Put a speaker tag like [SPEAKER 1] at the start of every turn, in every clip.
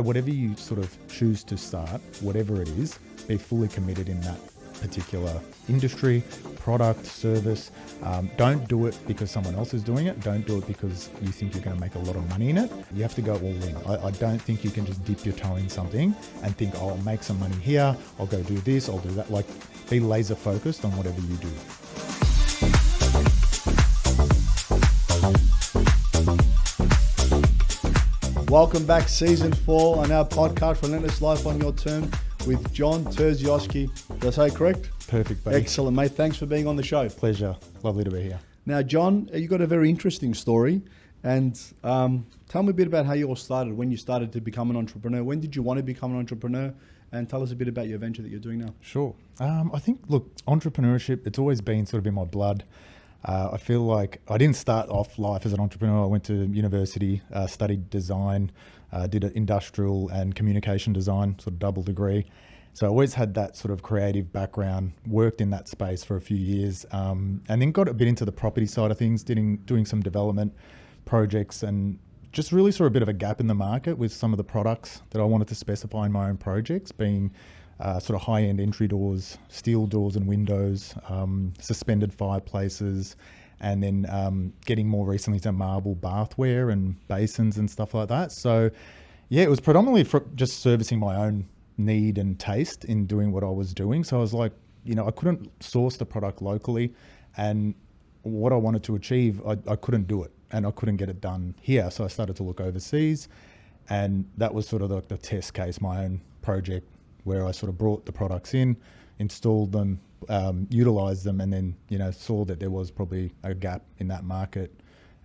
[SPEAKER 1] Whatever you sort of choose to start, whatever it is, be fully committed in that particular industry, product, service. Don't do it because someone else is doing it. Don't do it because you think you're going to make a lot of money in it. You have to go all in. I don't think you can just dip your toe in something and think, oh, I'll make some money here, I'll go do this, I'll do that. Like, be laser focused on whatever you do.
[SPEAKER 2] Welcome back, season 4 on our podcast, Relentless Life on Your Term, with John Terziovski. Did I say it correct?
[SPEAKER 1] Perfect, buddy.
[SPEAKER 2] Excellent, mate. Thanks for being on the show.
[SPEAKER 1] Pleasure. Lovely to be here.
[SPEAKER 2] Now, John, you've got a very interesting story. And tell me a bit about how you all started, when you started to become an entrepreneur. When did you want to become an entrepreneur? And tell us a bit about your venture that you're doing now.
[SPEAKER 1] Sure. I think, look, entrepreneurship, it's always been sort of in my blood. I feel like I didn't start off life as an entrepreneur. I went to university, studied design, did an industrial and communication design, sort of double degree. So I always had that sort of creative background, worked in that space for a few years, and then got a bit into the property side of things, doing some development projects, and just really saw a bit of a gap in the market with some of the products that I wanted to specify in my own projects, being sort of high-end entry doors, steel doors and windows, suspended fireplaces, and then getting more recently to marble bathware and basins and stuff like that. So yeah, it was predominantly for just servicing my own need and taste in doing what I was doing. So I was like, I couldn't source the product locally, and what I wanted to achieve, I couldn't do it, and I couldn't get it done here. So I started to look overseas, and that was sort of the test case, my own project, where I sort of brought the products in, installed them, utilized them, and then, saw that there was probably a gap in that market,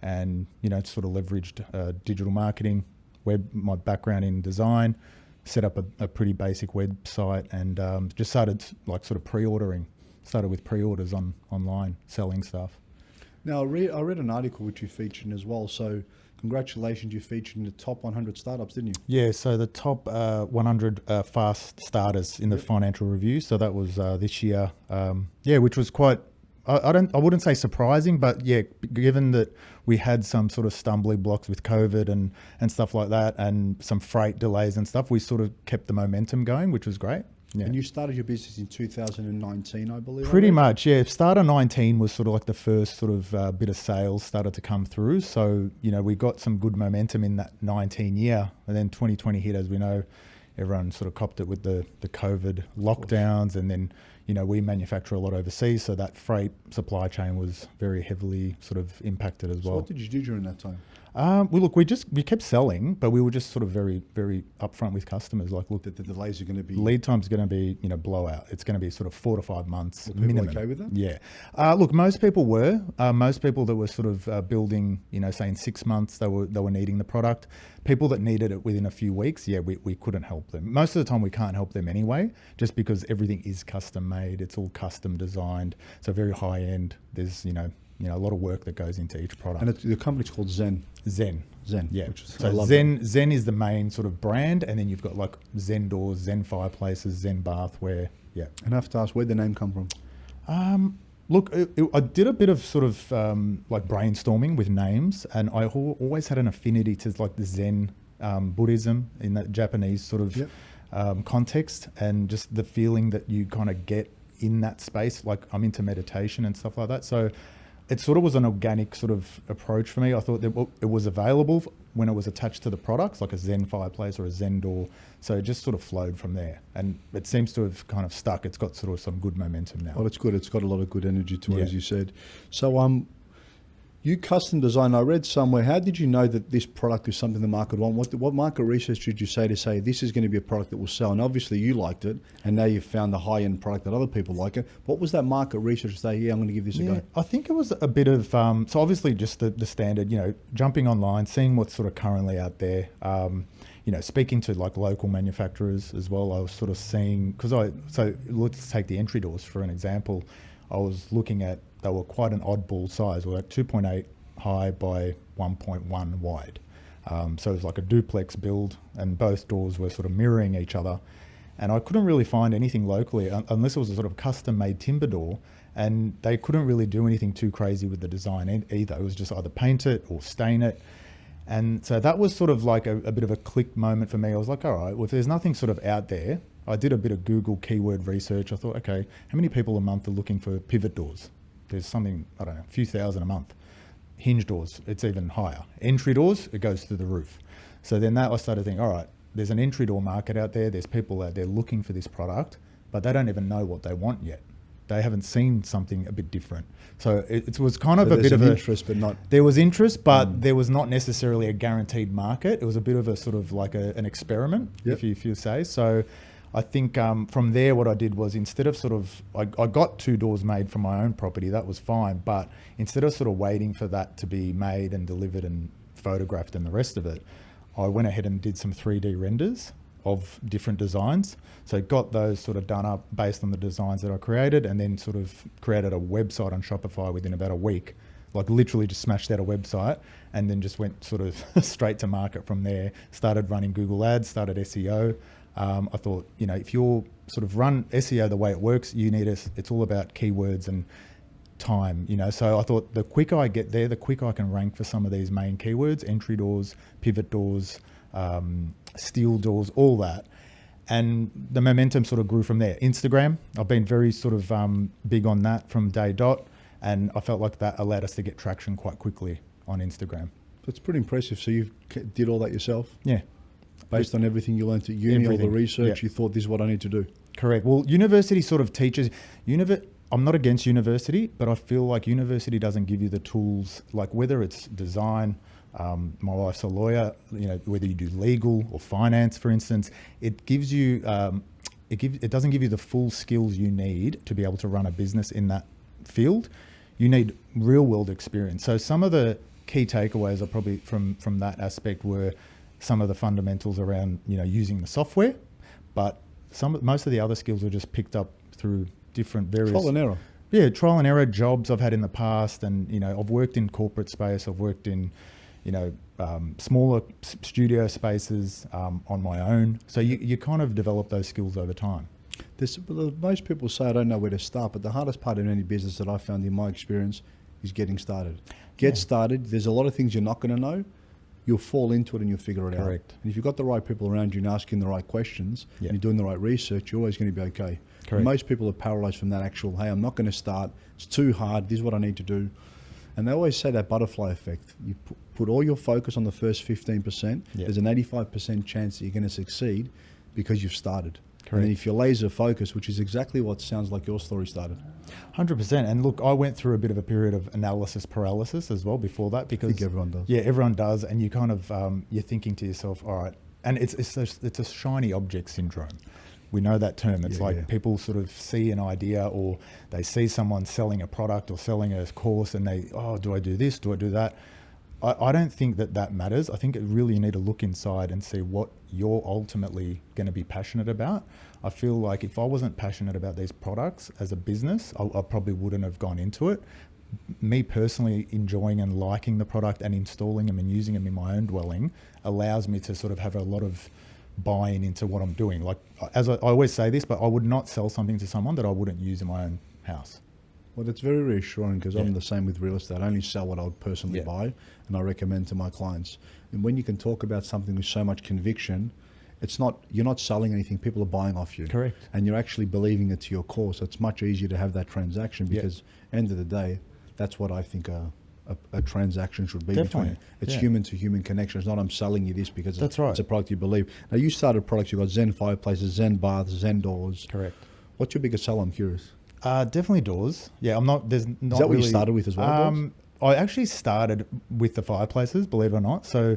[SPEAKER 1] and, sort of leveraged digital marketing, my background in design, set up a pretty basic website, and just started sort of pre-ordering, started with pre-orders online, selling stuff.
[SPEAKER 2] Now, I read an article which you featured in as well. So congratulations, you featured in the top 100 startups, didn't you?
[SPEAKER 1] Yeah, so the top 100 fast starters in the Financial Review. So that was this year. Which was quite, I wouldn't say surprising, but yeah, given that we had some sort of stumbling blocks with COVID and stuff like that, and some freight delays and stuff, we sort of kept the momentum going, which was great. Yeah.
[SPEAKER 2] And you started your business in 2019, I believe.
[SPEAKER 1] Pretty much, yeah. Start of 19 was sort of like the first sort of bit of sales started to come through. So, we got some good momentum in that 19 year. And then 2020 hit, as we know, everyone sort of copped it with the COVID lockdowns. And then, we manufacture a lot overseas. So that freight supply chain was very heavily sort of impacted as well.
[SPEAKER 2] So what did you do during that time?
[SPEAKER 1] We kept selling, but we were just sort of very, very upfront with customers. Like, look,
[SPEAKER 2] the delays are going to be...
[SPEAKER 1] Lead time's going to be, blowout. It's going to be sort of 4 to 5 months
[SPEAKER 2] minimum.
[SPEAKER 1] People
[SPEAKER 2] okay with that?
[SPEAKER 1] Yeah. Look, most people were. Most people that were sort of building, say in 6 months, they were needing the product. People that needed it within a few weeks, we couldn't help them. Most of the time, we can't help them anyway, just because everything is custom made. It's all custom designed. So very high end. There's, a lot of work that goes into each product.
[SPEAKER 2] And the company's called Zen.
[SPEAKER 1] Zen, yeah.
[SPEAKER 2] So
[SPEAKER 1] Zen is the main sort of brand, and then you've got like Zen Doors, Zen fireplaces, Zen bathware. Yeah.
[SPEAKER 2] And I have to ask, where'd the name come from?
[SPEAKER 1] Look, I did a bit of sort of like brainstorming with names, and I always had an affinity to like the Zen Buddhism in that Japanese sort of context, and just the feeling that you kind of get in that space. Like, I'm into meditation and stuff like that. So it sort of was an organic sort of approach for me. I thought that it was available when it was attached to the products, like a Zen fireplace or a Zen door. So it just sort of flowed from there. And it seems to have kind of stuck. It's got sort of some good momentum now.
[SPEAKER 2] Oh, that's good. It's got a lot of good energy to it, as you said. So you custom design. I read somewhere, how did you know that this product is something the market want? What market research did you say this is going to be a product that will sell? And obviously you liked it, and now you've found the high-end product that other people like it. What was that market research to say, I'm going to give this a go?
[SPEAKER 1] I think it was a bit of, so obviously just the standard, jumping online, seeing what's sort of currently out there, speaking to like local manufacturers as well. I was sort of seeing, so let's take the entry doors for an example. I was looking at, they were quite an oddball size, like 2.8 high by 1.1 wide. So it was like a duplex build, and both doors were sort of mirroring each other. And I couldn't really find anything locally unless it was a sort of custom made timber door, and they couldn't really do anything too crazy with the design either. It was just either paint it or stain it. And so that was sort of like a bit of a click moment for me. I was like, all right, well, if there's nothing sort of out there, I did a bit of Google keyword research. I thought, okay, how many people a month are looking for pivot doors? There's something, I don't know, a few thousand a month. Hinge doors, it's even higher. Entry doors, it goes through the roof. So then that I started thinking, all right, there's an entry door market out there. There's people out there looking for this product, but they don't even know what they want yet. They haven't seen something a bit different. So it was kind of a bit of an
[SPEAKER 2] interest, but not.
[SPEAKER 1] There was interest, but there was not necessarily a guaranteed market. It was a bit of a sort of like an experiment, if you say. So I think from there, what I did was instead of sort of, I got 2 doors made from my own property. That was fine. But instead of sort of waiting for that to be made and delivered and photographed and the rest of it, I went ahead and did some 3D renders of different designs. So got those sort of done up based on the designs that I created, and then sort of created a website on Shopify within about a week. Like literally just smashed out a website and then just went sort of straight to market from there. Started running Google ads, started SEO. I thought, you know, if you're sort of run SEO the way it works, it's all about keywords and time, you know. So I thought the quicker I get there, the quicker I can rank for some of these main keywords: entry doors, pivot doors, steel doors, all that. And the momentum sort of grew from there. Instagram, I've been very sort of big on that from day dot, and I felt like that allowed us to get traction quite quickly on Instagram.
[SPEAKER 2] That's pretty impressive. So you did all that yourself?
[SPEAKER 1] Yeah.
[SPEAKER 2] Based on everything you learned at uni, all the research, you thought this is what I need to do? Correct.
[SPEAKER 1] Well, university sort of teaches, I'm not against university, but I feel like university doesn't give you the tools, like whether it's design, my wife's a lawyer, you know, whether you do legal or finance, for instance, it gives you, it doesn't give you the full skills you need to be able to run a business in that field. You need real world experience. So some of the key takeaways are probably from that aspect were some of the fundamentals around, you know, using the software, but most of the other skills were just picked up through different various
[SPEAKER 2] trial and error.
[SPEAKER 1] Yeah, trial and error jobs I've had in the past, and you know, I've worked in corporate space. I've worked in, you know, smaller studio spaces on my own. So you kind of develop those skills over time.
[SPEAKER 2] Most people say I don't know where to start, but the hardest part in any business that I found in my experience is getting started. Get started. There's a lot of things you're not going to know. You'll fall into it and you'll figure it out.
[SPEAKER 1] Correct.
[SPEAKER 2] And if you've got the right people around you and asking the right questions, and you're doing the right research, you're always going to be okay.
[SPEAKER 1] Correct.
[SPEAKER 2] Most people are paralyzed from that actual, hey, I'm not going to start. It's too hard. This is what I need to do. And they always say that butterfly effect. You put all your focus on the first 15%. There's an 85% chance that you're going to succeed because you've started. Correct. And then if you're laser focused, which is exactly what sounds like your story started.
[SPEAKER 1] 100%. And look, I went through a bit of a period of analysis paralysis as well before that, because
[SPEAKER 2] I think everyone does.
[SPEAKER 1] Yeah, everyone does. And you kind of, you're thinking to yourself, all right, and it's a shiny object syndrome. We know that term. It's people sort of see an idea, or they see someone selling a product or selling a course, and they, oh, do I do this? Do I do that? I don't think that matters. I think really you need to look inside and see what you're ultimately going to be passionate about. I feel like if I wasn't passionate about these products as a business, I probably wouldn't have gone into it. Me personally enjoying and liking the product and installing them and using them in my own dwelling allows me to sort of have a lot of buy-in into what I'm doing. Like, as I always say this, but I would not sell something to someone that I wouldn't use in my own house.
[SPEAKER 2] Well, that's very reassuring, because I'm the same with real estate. I only sell what I would personally buy, and I recommend to my clients. And when you can talk about something with so much conviction, you're not selling anything, people are buying off you.
[SPEAKER 1] Correct.
[SPEAKER 2] And you're actually believing it to your core, so it's much easier to have that transaction, because end of the day, that's what I think a transaction should be.
[SPEAKER 1] Definitely.
[SPEAKER 2] It's human to human connection. It's not I'm selling you this because it's
[SPEAKER 1] right.
[SPEAKER 2] a product you believe. Now, you started products, you've got Zen fireplaces, Zen baths, Zen doors.
[SPEAKER 1] Correct.
[SPEAKER 2] What's your biggest seller? I'm curious.
[SPEAKER 1] Definitely doors. Yeah, I'm not. There's not.
[SPEAKER 2] Is that what you started with as well? Doors?
[SPEAKER 1] I actually started with the fireplaces, believe it or not. So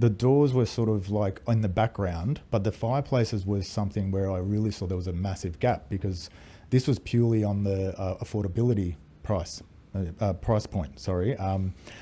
[SPEAKER 1] the doors were sort of like in the background, but the fireplaces was something where I really saw there was a massive gap, because this was purely on the affordability price point. Sorry.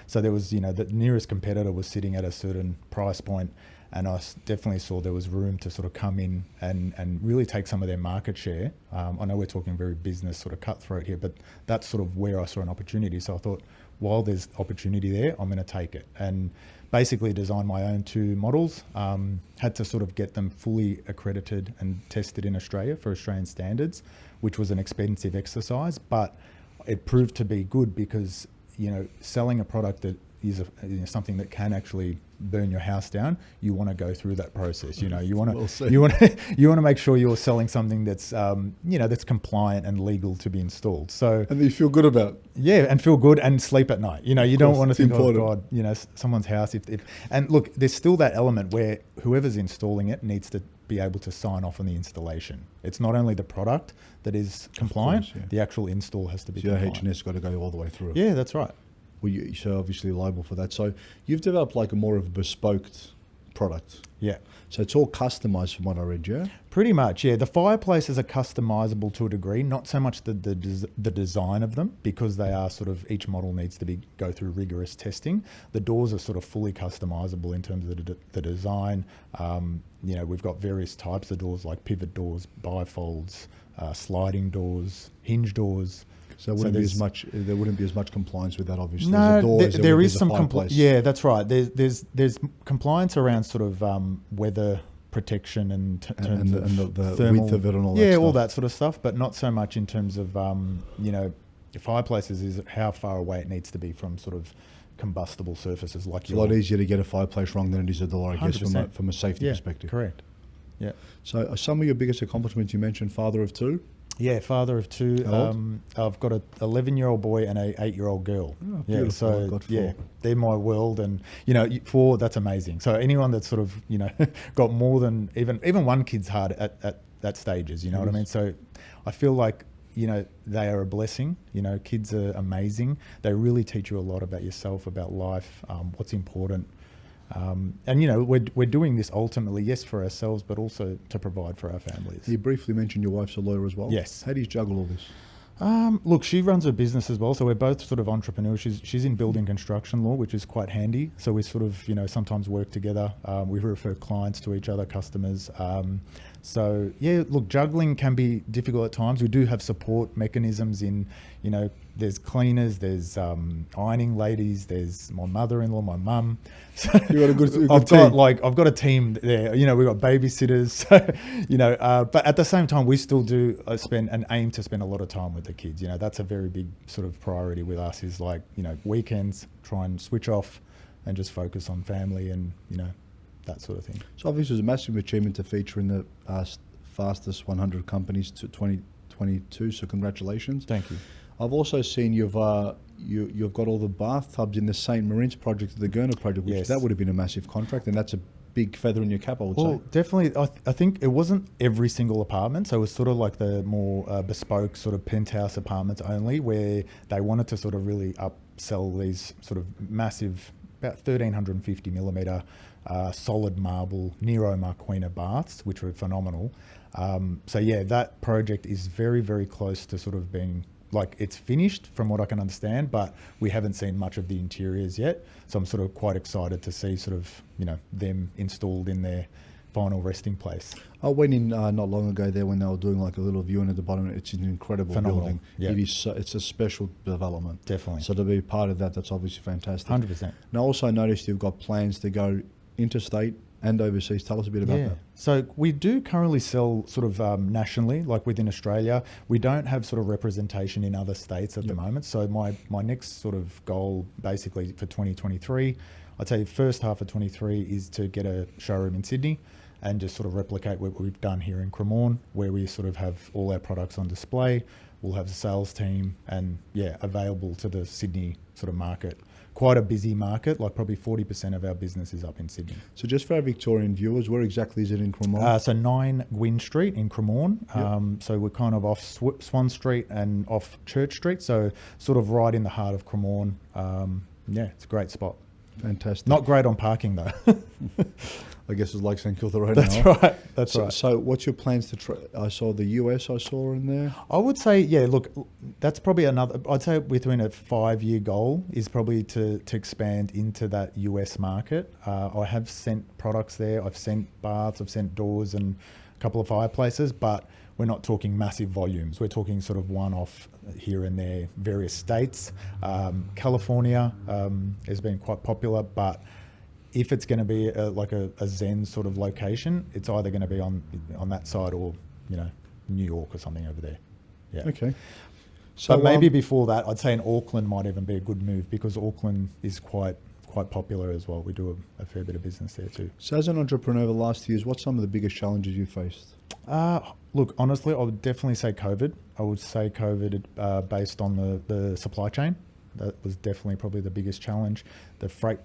[SPEAKER 1] So there was, you know, the nearest competitor was sitting at a certain price point, and I definitely saw there was room to sort of come in and really take some of their market share. I know we're talking very business sort of cutthroat here, but that's sort of where I saw an opportunity. So I thought, while there's opportunity there, I'm going to take it. And basically designed my own 2 models, had to sort of get them fully accredited and tested in Australia for Australian standards, which was an expensive exercise, but it proved to be good, because, you know, selling a product that is something that can actually burn your house down, you want to go through that process. You know, you want
[SPEAKER 2] Well
[SPEAKER 1] to
[SPEAKER 2] said.
[SPEAKER 1] you want to make sure you're selling something that's that's compliant and legal to be installed. So
[SPEAKER 2] And that you feel good about.
[SPEAKER 1] yeah, and feel good and sleep at night. You know, you don't
[SPEAKER 2] course,
[SPEAKER 1] want to
[SPEAKER 2] it's
[SPEAKER 1] think,
[SPEAKER 2] important.
[SPEAKER 1] oh God, you know, someone's house. If and look, there's still that element where whoever's installing it needs to be able to sign off on the installation. It's not only the product that is compliant;
[SPEAKER 2] course, yeah.
[SPEAKER 1] the actual install has to be
[SPEAKER 2] So your
[SPEAKER 1] compliant.
[SPEAKER 2] H&S got to go all the way through.
[SPEAKER 1] Yeah, that's right.
[SPEAKER 2] Well, so obviously liable for that. So you've developed like a more of a bespoke product.
[SPEAKER 1] Yeah.
[SPEAKER 2] So it's all customized from what I read, yeah?
[SPEAKER 1] Pretty much, yeah. The fireplaces are customizable to a degree, not so much the design of them, because they are sort of, each model needs to go through rigorous testing. The doors are sort of fully customizable in terms of the design. We've got various types of doors like pivot doors, bifolds, sliding doors, hinge doors.
[SPEAKER 2] So there wouldn't be as much compliance with that, obviously.
[SPEAKER 1] No,
[SPEAKER 2] As a door,
[SPEAKER 1] there is some
[SPEAKER 2] compliance.
[SPEAKER 1] Yeah, that's right. There's compliance around sort of weather protection and terms of
[SPEAKER 2] the
[SPEAKER 1] thermal,
[SPEAKER 2] width of it and all that
[SPEAKER 1] yeah,
[SPEAKER 2] stuff.
[SPEAKER 1] all that sort of stuff, but not so much in terms of fireplaces is how far away it needs to be from sort of combustible surfaces like
[SPEAKER 2] It's a lot easier to get a fireplace wrong than it is a door, I guess,
[SPEAKER 1] 100%.
[SPEAKER 2] from a safety perspective.
[SPEAKER 1] Correct. Yeah.
[SPEAKER 2] So some of your biggest accomplishments, you mentioned father of two.
[SPEAKER 1] Yeah, father of two.
[SPEAKER 2] How old?
[SPEAKER 1] I've got a 11-year-old boy and a 8-year-old girl.
[SPEAKER 2] Oh,
[SPEAKER 1] Yeah,
[SPEAKER 2] beautiful.
[SPEAKER 1] so
[SPEAKER 2] I've got 4.
[SPEAKER 1] yeah, they're my world, and 4, that's amazing. So anyone that's sort of got more than even one kid's hard at that stages. You know what I mean? So I feel like they are a blessing. Kids are amazing. They really teach you a lot about yourself, about life, what's important. We're doing this ultimately, yes, for ourselves, but also to provide for our families.
[SPEAKER 2] You briefly mentioned your wife's a lawyer as well.
[SPEAKER 1] Yes.
[SPEAKER 2] How do you juggle all this?
[SPEAKER 1] Look, she runs a business as well, so we're both sort of entrepreneurs. She's in building construction law, which is quite handy. So we sort of, sometimes work together. We refer clients to each other, customers. So yeah, look, juggling can be difficult at times. We do have support mechanisms in, there's cleaners, there's ironing ladies, there's my mother-in-law, my mum. So
[SPEAKER 2] You got a good team.
[SPEAKER 1] I've got a team there. We've got babysitters. So, but at the same time, we still do aim to spend a lot of time with the kids. That's a very big sort of priority with us. Is like weekends, try and switch off, and just focus on family and that sort of thing.
[SPEAKER 2] So obviously it's a massive achievement to feature in the fastest 100 companies to 2022. So congratulations.
[SPEAKER 1] Thank you.
[SPEAKER 2] I've also seen you've got all the bathtubs in the St. Marin's project, the Gurner project, which
[SPEAKER 1] Yes.
[SPEAKER 2] that would have been a massive contract, and that's a big feather in your cap, I would
[SPEAKER 1] Well,
[SPEAKER 2] say.
[SPEAKER 1] definitely. I think it wasn't every single apartment. So it was sort of like the more bespoke sort of penthouse apartments only, where they wanted to sort of really upsell these sort of massive, about 1,350 millimetre solid marble Nero Marquina baths, which were phenomenal. So yeah, that project is very, very close to sort of being, like, it's finished from what I can understand, but we haven't seen much of the interiors yet. So I'm sort of quite excited to see sort of, them installed in their final resting place.
[SPEAKER 2] I went in not long ago there when they were doing like a little viewing at the bottom. It's an incredible
[SPEAKER 1] Phenomenal.
[SPEAKER 2] building.
[SPEAKER 1] Yeah.
[SPEAKER 2] It's a special development.
[SPEAKER 1] Definitely.
[SPEAKER 2] So to be part of that's obviously fantastic.
[SPEAKER 1] 100%.
[SPEAKER 2] And I also noticed you've got plans to go interstate and overseas. Tell us a bit about that.
[SPEAKER 1] So we do currently sell sort of nationally, like within Australia. We don't have sort of representation in other states at the moment. So my next sort of goal basically for 2023, I'd say first half of 23 is to get a showroom in Sydney and just sort of replicate what we've done here in Cremorne, where we sort of have all our products on display. We'll have a sales team and available to the Sydney sort of market. Quite a busy market, like probably 40% of our business is up in Sydney.
[SPEAKER 2] So just for our Victorian viewers, where exactly is it in Cremorne?
[SPEAKER 1] So 9 Gwyn Street in Cremorne. So we're kind of off Swan Street and off Church Street. So sort of right in the heart of Cremorne. It's a great spot.
[SPEAKER 2] Fantastic.
[SPEAKER 1] Not great on parking though.
[SPEAKER 2] I guess it's like St Kilda Road
[SPEAKER 1] That's
[SPEAKER 2] now.
[SPEAKER 1] right. That's right.
[SPEAKER 2] So what's your plans to try? I saw the US I saw in there.
[SPEAKER 1] I would say, look, that's probably I'd say within a 5-year goal is probably to expand into that US market. I have sent products there. I've sent baths, I've sent doors and a couple of fireplaces, but we're not talking massive volumes. We're talking sort of one-off here and there, various states. California has been quite popular, but if it's going to be like a Zen sort of location, it's either going to be on that side or, New York or something over there. Yeah.
[SPEAKER 2] Okay. So
[SPEAKER 1] But maybe before that, I'd say in Auckland might even be a good move because Auckland is quite quite popular as well. We do a fair bit of business there too.
[SPEAKER 2] So as an entrepreneur over the last few years, what's some of the biggest challenges you faced?
[SPEAKER 1] Look, honestly, I would definitely say COVID. I would say COVID based on the supply chain. That was definitely probably the biggest challenge. The freight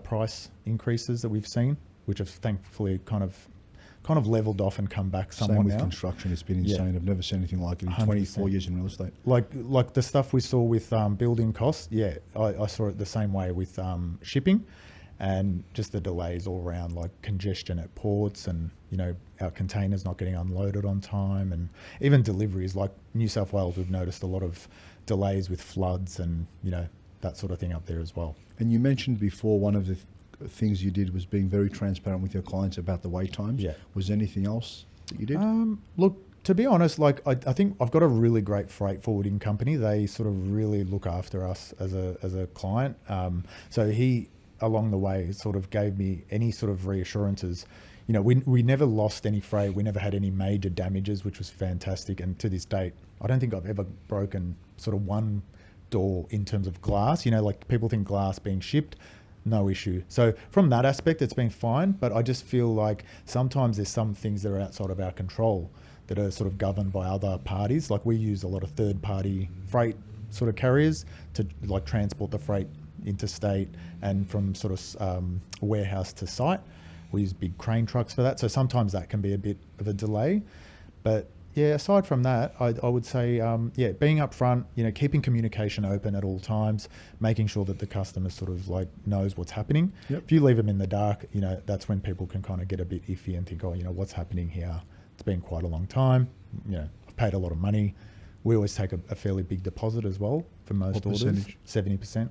[SPEAKER 1] price increases that we've seen, which have thankfully kind of leveled off and come back somewhat
[SPEAKER 2] Same with
[SPEAKER 1] now.
[SPEAKER 2] construction. It's been insane. I've never seen anything like it in
[SPEAKER 1] 100%.
[SPEAKER 2] 24 years in real estate.
[SPEAKER 1] Like the stuff we saw with building costs, I saw it the same way with shipping, and just the delays all around, like congestion at ports, and our containers not getting unloaded on time, and even deliveries. Like New South Wales, we've noticed a lot of delays with floods and that sort of thing up there as well.
[SPEAKER 2] And you mentioned before one of the things you did was being very transparent with your clients about the wait times.
[SPEAKER 1] Yeah.
[SPEAKER 2] Was there anything else that you did?
[SPEAKER 1] Look, to be honest, like I think I've got a really great freight forwarding company. They sort of really look after us as a client. So he, along the way, sort of gave me any sort of reassurances. We never lost any freight. We never had any major damages, which was fantastic. And to this date, I don't think I've ever broken sort of one door in terms of glass. Like people think glass being shipped, no issue. So from that aspect, it's been fine. But I just feel like sometimes there's some things that are outside of our control that are sort of governed by other parties. Like we use a lot of third-party freight sort of carriers to like transport the freight interstate and from sort of warehouse to site. We use big crane trucks for that. So sometimes that can be a bit of a delay. But yeah, aside from that, I would say, being upfront, keeping communication open at all times, making sure that the customer sort of like knows what's happening.
[SPEAKER 2] Yep.
[SPEAKER 1] If you leave them in the dark, that's when people can kind of get a bit iffy and think, what's happening here? It's been quite a long time. I've paid a lot of money. We always take a fairly big deposit as well for most orders,
[SPEAKER 2] percentage?
[SPEAKER 1] 70%.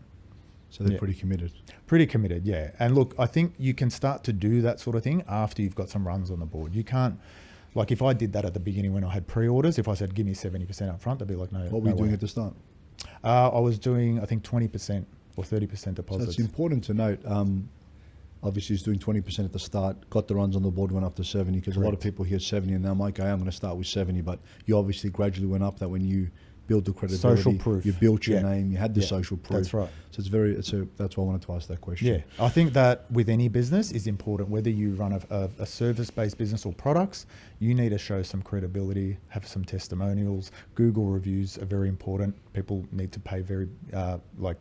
[SPEAKER 2] So they're pretty committed.
[SPEAKER 1] Pretty committed, yeah. And look, I think you can start to do that sort of thing after you've got some runs on the board. You can't, like if I did that at the beginning when I had pre-orders, if I said, give me 70% up front, they'd be like, no.
[SPEAKER 2] What were you doing at the start?
[SPEAKER 1] I was doing, I think, 20% or 30% deposits.
[SPEAKER 2] So it's important to note, obviously he's doing 20% at the start, got the runs on the board, went up to 70, because a lot of people hear 70 and they're like, okay, I'm going to start with 70, but you obviously gradually went up that when you build the credibility,
[SPEAKER 1] social proof.
[SPEAKER 2] You built your name, you had the social proof.
[SPEAKER 1] That's right.
[SPEAKER 2] So that's why I wanted to ask that question.
[SPEAKER 1] Yeah, I think that with any business is important, whether you run a service-based business or products, you need to show some credibility, have some testimonials. Google reviews are very important. People need to pay very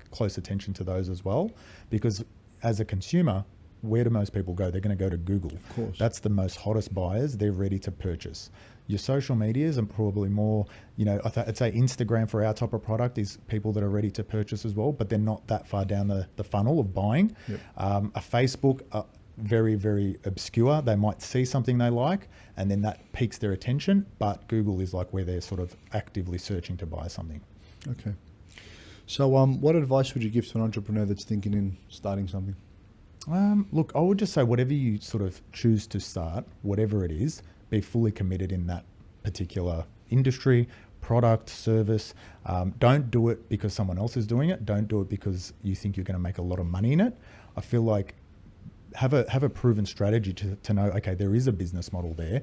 [SPEAKER 1] close attention to those as well, because as a consumer, where do most people go? They're going to go to Google.
[SPEAKER 2] Of course.
[SPEAKER 1] That's the most hottest buyers. They're ready to purchase. Your social medias are probably more, I'd say Instagram for our type of product is people that are ready to purchase as well, but they're not that far down the funnel of buying.
[SPEAKER 2] Yep.
[SPEAKER 1] A Facebook, very, very obscure. They might see something they like and then that piques their attention, but Google is like where they're sort of actively searching to buy something.
[SPEAKER 2] Okay. So what advice would you give to an entrepreneur that's thinking in starting something?
[SPEAKER 1] Look, I would just say whatever you sort of choose to start, whatever it is, be fully committed in that particular industry, product, service. Don't do it because someone else is doing it. Don't do it because you think you're going to make a lot of money in it. I feel like have a proven strategy to know, okay, there is a business model there,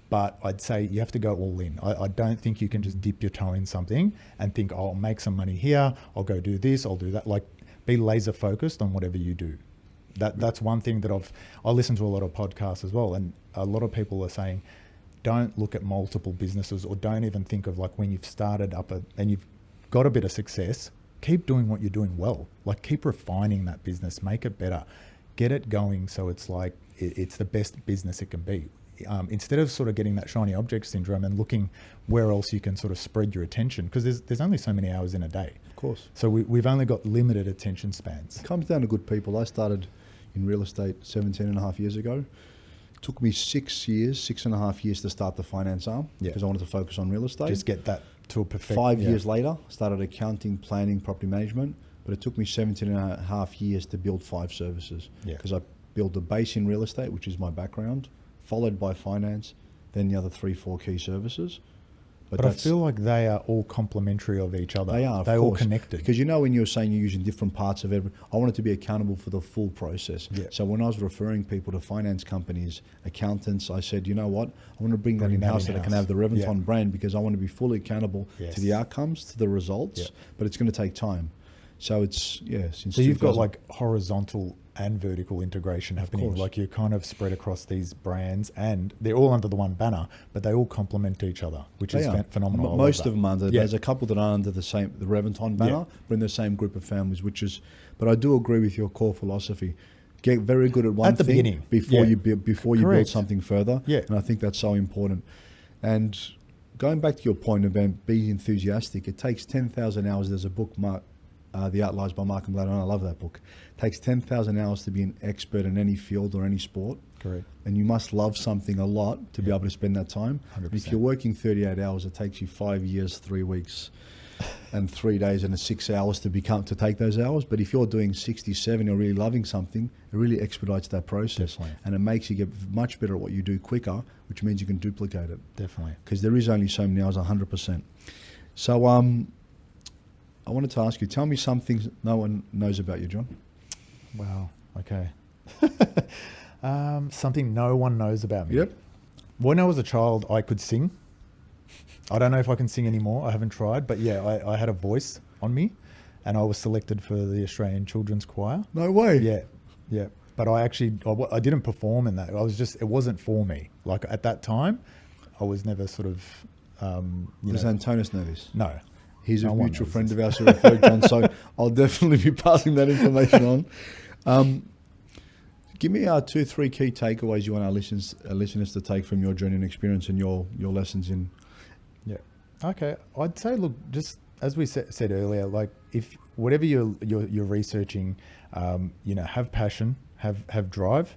[SPEAKER 1] but I'd say you have to go all in. I don't think you can just dip your toe in something and think, oh, I'll make some money here, I'll go do this, I'll do that. Like, be laser focused on whatever you do. That's one thing that I listen to a lot of podcasts as well, and a lot of people are saying, don't look at multiple businesses, or don't even think of like when you've started up and you've got a bit of success, keep doing what you're doing well. Like keep refining that business, make it better, get it going so it's like it's the best business it can be. Instead of sort of getting that shiny object syndrome and looking where else you can sort of spread your attention, because there's only so many hours in a day.
[SPEAKER 2] Of course.
[SPEAKER 1] So we've only got limited attention spans.
[SPEAKER 2] It comes down to good people. I started in real estate 17 and a half years ago. It took me 6.5 years to start the finance arm because I wanted to focus on real estate.
[SPEAKER 1] Just get that to a perfect.
[SPEAKER 2] 5 years later, started accounting, planning, property management, but it took me 17 and a half years to build 5 services because I built the base in real estate, which is my background, followed by finance, then the other 3-4 key services.
[SPEAKER 1] But I feel like they are all complementary of each other.
[SPEAKER 2] They are,
[SPEAKER 1] They're all connected.
[SPEAKER 2] Because when you were saying you're using different parts of every, I wanted to be accountable for the full process. Yeah. So when I was referring people to finance companies, accountants, I said, you know what, I want to bring that in-house so that I can have the Reventon brand, because I want to be fully accountable to the outcomes, to the results, but it's going to take time. So it's,
[SPEAKER 1] So you've got like horizontal and vertical integration happening.
[SPEAKER 2] course.
[SPEAKER 1] Like you're kind of spread across these brands, and they're all under the one banner, but they all complement each other, which is phenomenal.
[SPEAKER 2] Most of them are under.
[SPEAKER 1] Yeah.
[SPEAKER 2] There's a couple that are under the Reventon banner,
[SPEAKER 1] Yeah.
[SPEAKER 2] but in the same group of families. But I do agree with your core philosophy. Get very good at one
[SPEAKER 1] At the
[SPEAKER 2] thing
[SPEAKER 1] beginning.
[SPEAKER 2] before
[SPEAKER 1] Yeah.
[SPEAKER 2] you build
[SPEAKER 1] Correct.
[SPEAKER 2] something further.
[SPEAKER 1] Yeah.
[SPEAKER 2] And I think that's so important. And going back to your point about being enthusiastic, it takes 10,000 hours. There's a book, The Outliers by Mark and Gladon. I love that book. It takes 10,000 hours to be an expert in any field or any sport.
[SPEAKER 1] Correct.
[SPEAKER 2] And you must love something a lot to be able to spend that time.
[SPEAKER 1] 100%.
[SPEAKER 2] If you're working 38 hours, it takes you 5 years, 3 weeks, and 3 days and 6 hours to take those hours. But if you're doing 60, 70 or really loving something, it really expedites that process.
[SPEAKER 1] Definitely.
[SPEAKER 2] And it makes you get much better at what you do quicker, which means you can duplicate it.
[SPEAKER 1] Definitely.
[SPEAKER 2] Because there is only so many hours, 100%. So I wanted to ask you, tell me some things no one knows about you, John.
[SPEAKER 1] Wow. Okay. Something no one knows about me.
[SPEAKER 2] Yep.
[SPEAKER 1] When I was a child, I could sing. I don't know if I can sing anymore. I haven't tried, but yeah, I had a voice on me, and I was selected for the Australian Children's Choir.
[SPEAKER 2] No way.
[SPEAKER 1] Yeah, yeah. But I didn't perform in that. It wasn't for me. Like at that time, I was never sort of,
[SPEAKER 2] Does Antonis know this?
[SPEAKER 1] No.
[SPEAKER 2] He's
[SPEAKER 1] No
[SPEAKER 2] a
[SPEAKER 1] one
[SPEAKER 2] mutual
[SPEAKER 1] knows
[SPEAKER 2] friend
[SPEAKER 1] this.
[SPEAKER 2] of ours who referred John, so I'll definitely be passing that information on. Give me 2 or 3 key takeaways you want our listeners to take from your journey and experience and your lessons in.
[SPEAKER 1] Yeah. Okay. I'd say, look, just as we said earlier, like if whatever you're researching, have passion, have drive,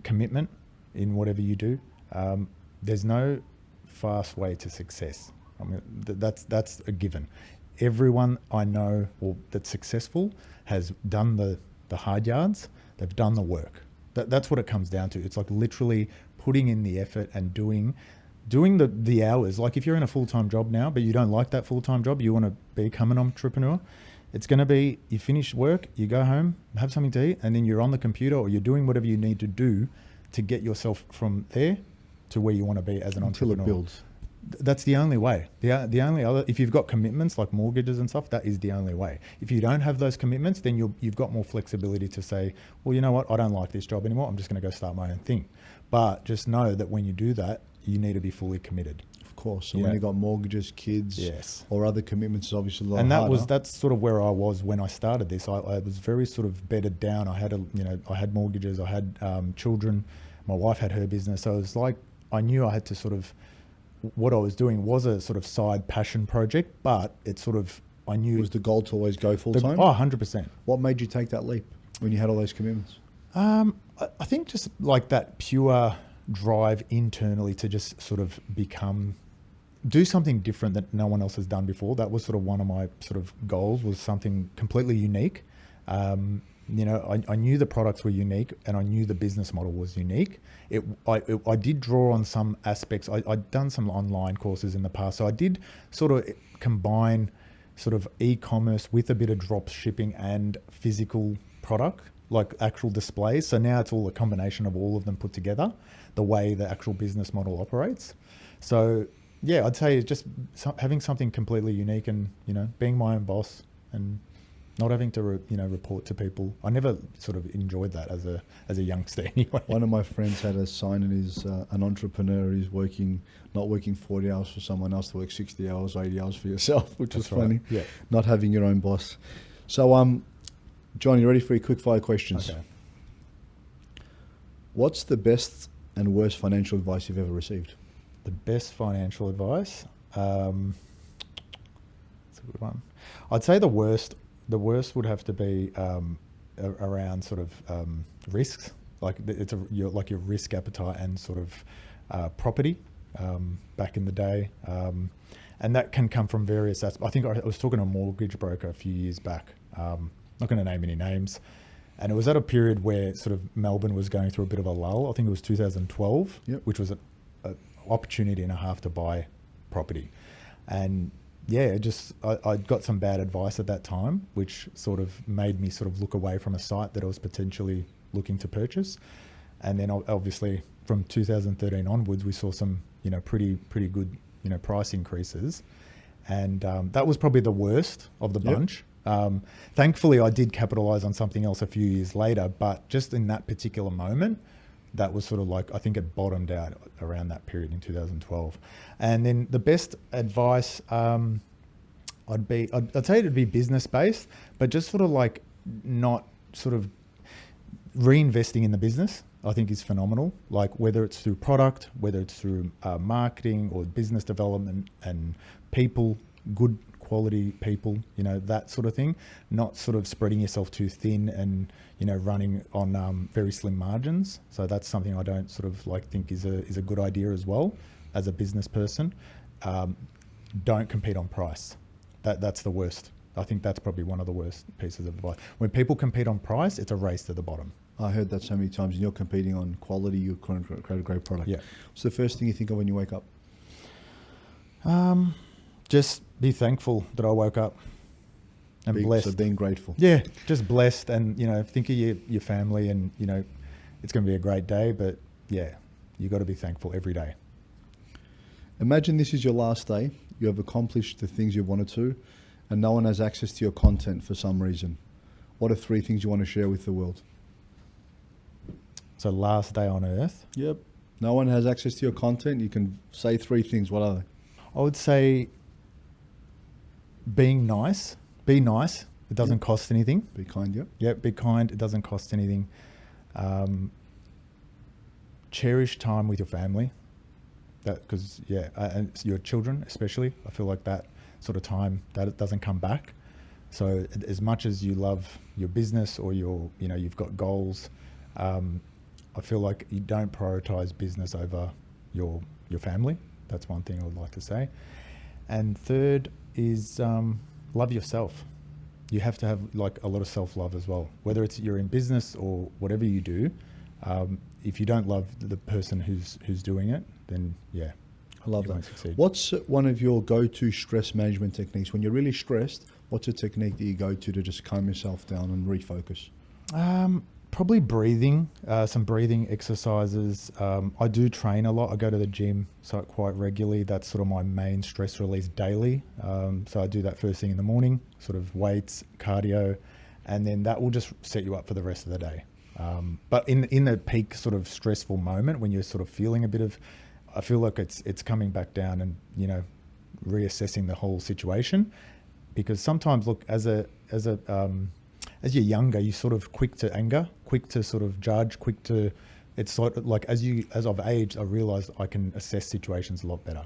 [SPEAKER 1] commitment in whatever you do. There's no fast way to success. I mean, that's a given. Everyone I know that's successful has done the hard yards. They've done the work. That's what it comes down to. It's like literally putting in the effort and doing the hours. Like if you're in a full-time job now, but you don't like that full-time job, you want to become an entrepreneur, it's going to be you finish work, you go home, have something to eat, and then you're on the computer or you're doing whatever you need to do to get yourself from there to where you want to be as an entrepreneur.
[SPEAKER 2] Until it builds.
[SPEAKER 1] That's the only way. The only other, if you've got commitments like mortgages and stuff, that is the only way. If you don't have those commitments, then you've got more flexibility to say, well, you know what, I don't like this job anymore. I'm just going to go start my own thing. But just know that when you do that, you need to be fully committed.
[SPEAKER 2] Of course. So when you've got mortgages, kids,
[SPEAKER 1] yes,
[SPEAKER 2] or other commitments, is obviously a lot
[SPEAKER 1] and
[SPEAKER 2] harder.
[SPEAKER 1] that's sort of where I was when I started this. I was very sort of bedded down. I had mortgages, I had children. My wife had her business, so it was like I knew I had to sort of. What I was doing was a sort of side passion project, but it sort of, I knew...
[SPEAKER 2] Was the goal to always go full time?
[SPEAKER 1] 100%.
[SPEAKER 2] What made you take that leap when you had all those commitments?
[SPEAKER 1] I think just like that pure drive internally to just sort of do something different that no one else has done before. That was sort of one of my sort of goals, was something completely unique. I knew the products were unique and I knew the business model was unique. I did draw on some aspects. I'd done some online courses in the past. So I did sort of combine sort of e-commerce with a bit of drop shipping and physical product, like actual displays. So now it's all a combination of all of them put together, the way the actual business model operates. So yeah, I'd say just having something completely unique and, being my own boss and not having to, report to people. I never sort of enjoyed that as a youngster anyway.
[SPEAKER 2] One of my friends had a sign and is an entrepreneur. He's not working 40 hours for someone else, to work 60 hours, 80 hours for yourself, which is funny.
[SPEAKER 1] Yeah.
[SPEAKER 2] Not having your own boss. So, John, you ready for your quick fire questions?
[SPEAKER 1] Okay.
[SPEAKER 2] What's the best and worst financial advice you've ever received?
[SPEAKER 1] The best financial advice? That's a good one. I'd say the worst would have to be around sort of risks, like your risk appetite and sort of property back in the day, and that can come from various aspects. I think I was talking to a mortgage broker a few years back. Not going to name any names, and it was at a period where sort of Melbourne was going through a bit of a lull. I think it was 2012, which was an opportunity and a half to buy property, and yeah, I got some bad advice at that time, which sort of made me sort of look away from a site that I was potentially looking to purchase. And then obviously from 2013 onwards, we saw some, pretty good, price increases. And that was probably the worst of the bunch. Thankfully, I did capitalize on something else a few years later, but just in that particular moment, that was sort of like, I think it bottomed out around that period in 2012. And then the best advice, I'd say it'd be business based, but just sort of like not sort of reinvesting in the business, I think is phenomenal. Like whether it's through product, whether it's through marketing or business development and people, good quality people, that sort of thing, not sort of spreading yourself too thin and, running on very slim margins. So that's something I don't sort of like think is a good idea as well as a business person. Don't compete on price. That's the worst. I think that's probably one of the worst pieces of advice. When people compete on price, it's a race to the bottom.
[SPEAKER 2] I heard that so many times. And you're competing on quality, you create a great product.
[SPEAKER 1] Yeah.
[SPEAKER 2] What's the first thing you think of when you wake up?
[SPEAKER 1] Just be thankful that I woke up and blessed.
[SPEAKER 2] So being grateful.
[SPEAKER 1] Yeah, just blessed and, think of your family and, it's going to be a great day. But yeah, you got to be thankful every day.
[SPEAKER 2] Imagine this is your last day. You have accomplished the things you wanted to and no one has access to your content for some reason. What are 3 things you want to share with the world?
[SPEAKER 1] So last day on earth.
[SPEAKER 2] Yep. No one has access to your content. You can say 3 things. What are they?
[SPEAKER 1] I would say being nice. Be nice. It doesn't cost anything.
[SPEAKER 2] Be kind, yep.
[SPEAKER 1] Yep, be kind. It doesn't cost anything. Cherish time with your family. Because, and your children especially. I feel like that sort of time, that it doesn't come back. So as much as you love your business or you've got goals, I feel like you don't prioritize business over your family. That's one thing I would like to say. And third is love yourself. You have to have like a lot of self-love as well. Whether it's you're in business or whatever you do, if you don't love the person who's doing it, then yeah,
[SPEAKER 2] I love
[SPEAKER 1] you
[SPEAKER 2] that.
[SPEAKER 1] won't succeed.
[SPEAKER 2] What's one of your go-to stress management techniques? When you're really stressed, what's a technique that you go to just calm yourself down and refocus?
[SPEAKER 1] Probably breathing, some breathing exercises. I do train a lot. I go to the gym quite regularly. That's sort of my main stress release daily. So I do that first thing in the morning, sort of weights, cardio, and then that will just set you up for the rest of the day. But in the peak sort of stressful moment when you're sort of feeling a bit of, I feel like it's coming back down and, reassessing the whole situation. Because sometimes, look, as you're younger, you're sort of quick to anger, quick to sort of judge, it's sort of like as I've aged, I realised I can assess situations a lot better.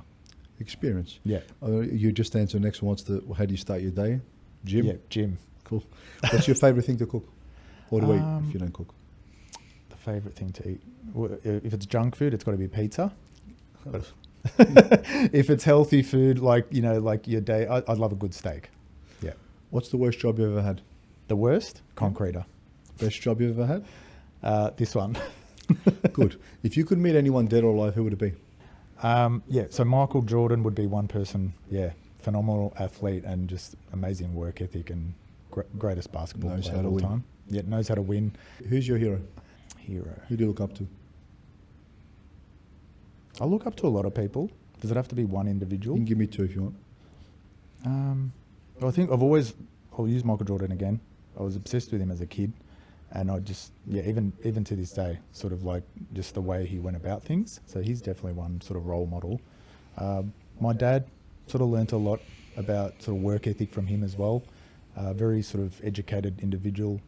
[SPEAKER 2] Experience.
[SPEAKER 1] Yeah.
[SPEAKER 2] You just answered the next one. How do you start your day? Gym?
[SPEAKER 1] Yeah, gym.
[SPEAKER 2] Cool. What's your favourite thing to cook or to eat if you don't cook?
[SPEAKER 1] The favourite thing to eat? Well, if it's junk food, it's got to be pizza. But if it's healthy food, like your day, I'd love a good steak. Yeah.
[SPEAKER 2] What's the worst job you've ever had?
[SPEAKER 1] The worst? Concreter.
[SPEAKER 2] Best job you've ever had?
[SPEAKER 1] This one.
[SPEAKER 2] Good. If you could meet anyone dead or alive, who would it be?
[SPEAKER 1] So Michael Jordan would be one person. Yeah, phenomenal athlete and just amazing work ethic and greatest basketball player of all time. Yeah, knows how to win.
[SPEAKER 2] Who's your hero? Who do you look up to?
[SPEAKER 1] I look up to a lot of people. Does it have to be one individual?
[SPEAKER 2] You can give me 2 if you want.
[SPEAKER 1] I think I'll use Michael Jordan again. I was obsessed with him as a kid, and I just even to this day, sort of like just the way he went about things. So he's definitely one sort of role model. My dad sort of learnt a lot about sort of work ethic from him as well. Very sort of educated individual,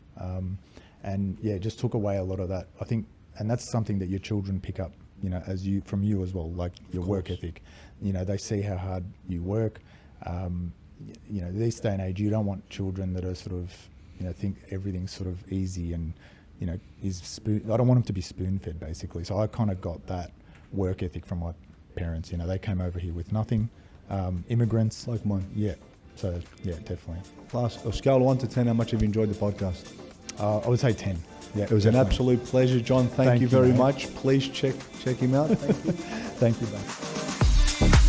[SPEAKER 1] and just took away a lot of that. I think, and that's something that your children pick up, from you as well, like your work ethic. They see how hard you work. This day and age, you don't want children that are sort of, think everything's sort of easy and, I don't want them to be spoon-fed, basically. So I kind of got that work ethic from my parents. They came over here with nothing, immigrants.
[SPEAKER 2] Like mine.
[SPEAKER 1] Yeah. So, yeah, definitely.
[SPEAKER 2] Last, a scale of 1 to 10, how much have you enjoyed the podcast?
[SPEAKER 1] I would say 10. Yeah,
[SPEAKER 2] it was definitely an absolute pleasure, John. Thank you very much. Please check him out. Thank you.
[SPEAKER 1] Thank you, mate.